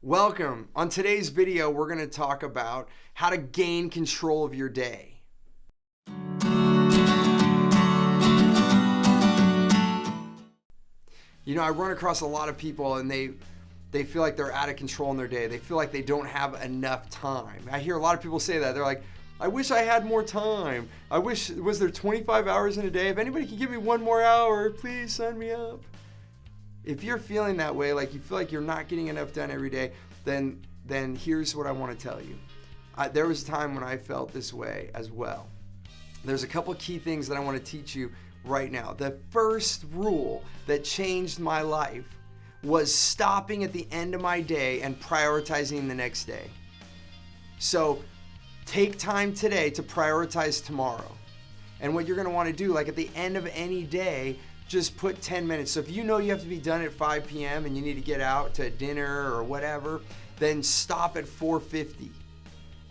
Welcome. On today's video, we're going to talk about how to gain control of your day. You know, I run across a lot of people and they feel like they're out of control in their day. They feel like they don't have enough time. I hear a lot of people say that. They're like, I wish I had more time. Was there 25 hours in a day? If anybody can give me one more hour, please sign me up. If you're feeling that way, like you feel like you're not getting enough done every day, then here's what I want to tell you. There was a time when I felt this way as well. There's a couple key things that I want to teach you right now. The first rule that changed my life was stopping at the end of my day and prioritizing the next day. So take time today to prioritize tomorrow. And what you're going to want to do, like at the end of any day, just put 10 minutes. So if you know you have to be done at 5 p.m. and you need to get out to dinner or whatever, then stop at 4:50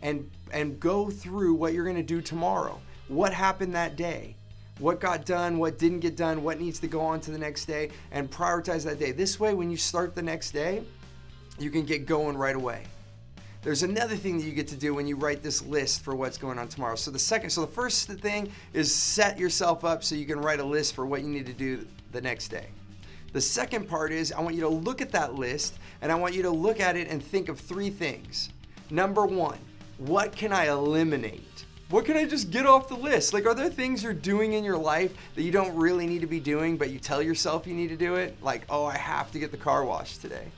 and go through what you're going to do tomorrow. What happened that day? What got done? What didn't get done? What needs to go on to the next day? And prioritize that day. This way, when you start the next day, you can get going right away. There's another thing that you get to do when you write this list for what's going on tomorrow. So the first thing is set yourself up so you can write a list for what you need to do the next day. The second part is I want you to look at that list and I want you to look at it and think of three things. Number one, what can I eliminate? What can I just get off the list? Like, are there things you're doing in your life that you don't really need to be doing, but you tell yourself you need to do it? Like, oh, I have to get the car washed today.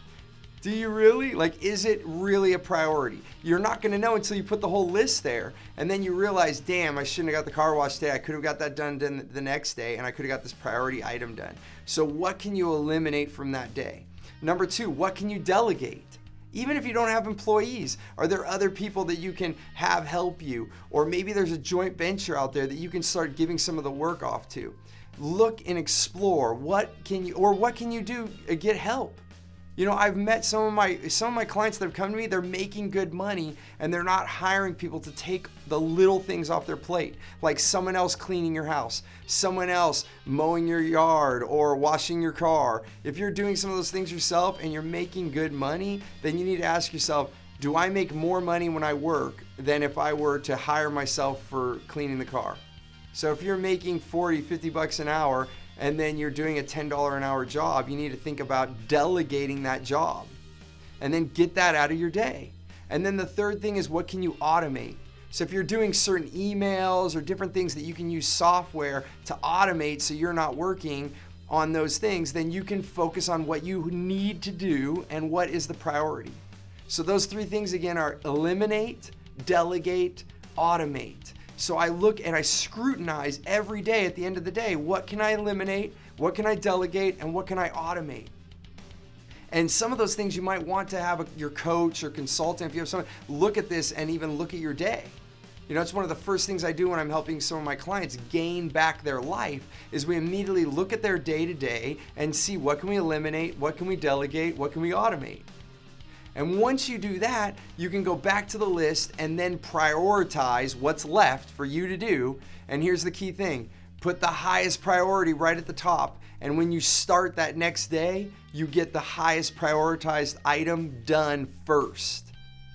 Do you really? Like, is it really a priority? You're not going to know until you put the whole list there. And then you realize, damn, I shouldn't have got the car washed today. I could have got that done the next day, and I could have got this priority item done. So what can you eliminate from that day? Number two, what can you delegate? Even if you don't have employees, are there other people that you can have help you? Or maybe there's a joint venture out there that you can start giving some of the work off to. Look and explore. What can you do to get help? You know, I've met some of my clients that have come to me, they're making good money and they're not hiring people to take the little things off their plate, like someone else cleaning your house, someone else mowing your yard or washing your car. If you're doing some of those things yourself and you're making good money, then you need to ask yourself, do I make more money when I work than if I were to hire myself for cleaning the car? So if you're making $40-50 an hour, and then you're doing a $10 an hour job, you need to think about delegating that job and then get that out of your day. And then the third thing is, what can you automate? So if you're doing certain emails or different things that you can use software to automate so you're not working on those things, then you can focus on what you need to do and what is the priority. So those three things again are eliminate, delegate, automate. So I look and I scrutinize every day at the end of the day, what can I eliminate, what can I delegate, and what can I automate? And some of those things you might want to have your coach or consultant, if you have someone, look at this and even look at your day. You know, it's one of the first things I do when I'm helping some of my clients gain back their life is we immediately look at their day-to-day and see what can we eliminate, what can we delegate, what can we automate. And once you do that, you can go back to the list and then prioritize what's left for you to do. And here's the key thing. Put the highest priority right at the top. And when you start that next day, you get the highest prioritized item done first.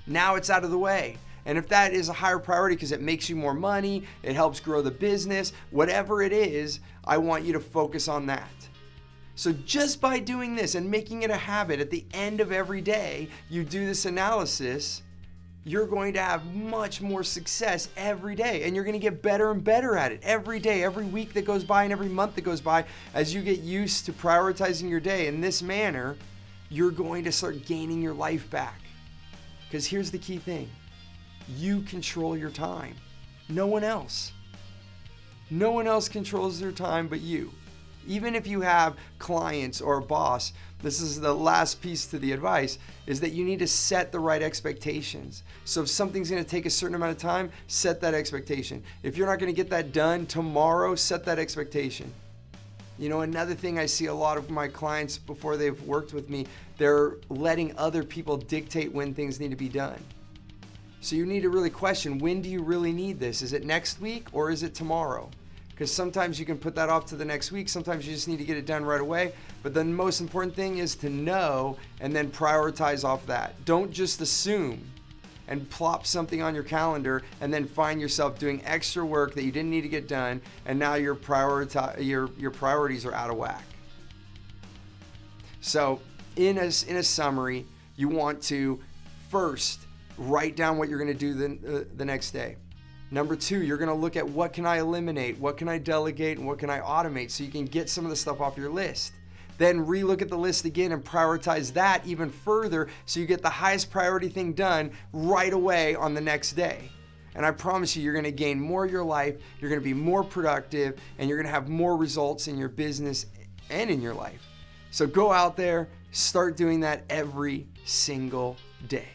Now it's out of the way. And if that is a higher priority because it makes you more money, it helps grow the business, whatever it is, I want you to focus on that. So just by doing this and making it a habit at the end of every day, you do this analysis, you're going to have much more success every day. And you're going to get better and better at it every day, every week that goes by and every month that goes by. As you get used to prioritizing your day in this manner, you're going to start gaining your life back. Because here's the key thing. You control your time. No one else. No one else controls their time but you. Even if you have clients or a boss, this is the last piece to the advice, is that you need to set the right expectations. So if something's going to take a certain amount of time, set that expectation. If you're not going to get that done tomorrow, set that expectation. You know, another thing I see a lot of my clients before they've worked with me, they're letting other people dictate when things need to be done. So you need to really question, when do you really need this? Is it next week or is it tomorrow? because sometimes you can put that off to the next week. Sometimes you just need to get it done right away. But the most important thing is to know and then prioritize off that. Don't just assume and plop something on your calendar and then find yourself doing extra work that you didn't need to get done, and now your priorities are out of whack. So in a summary, you want to first write down what you're going to do the next day. Number 2, you're going to look at what can I eliminate, what can I delegate, and what can I automate, so you can get some of the stuff off your list. Then relook at the list again and prioritize that even further so you get the highest priority thing done right away on the next day. And I promise you're going to gain more of your life, you're going to be more productive, and you're going to have more results in your business and in your life. So go out there, start doing that every single day.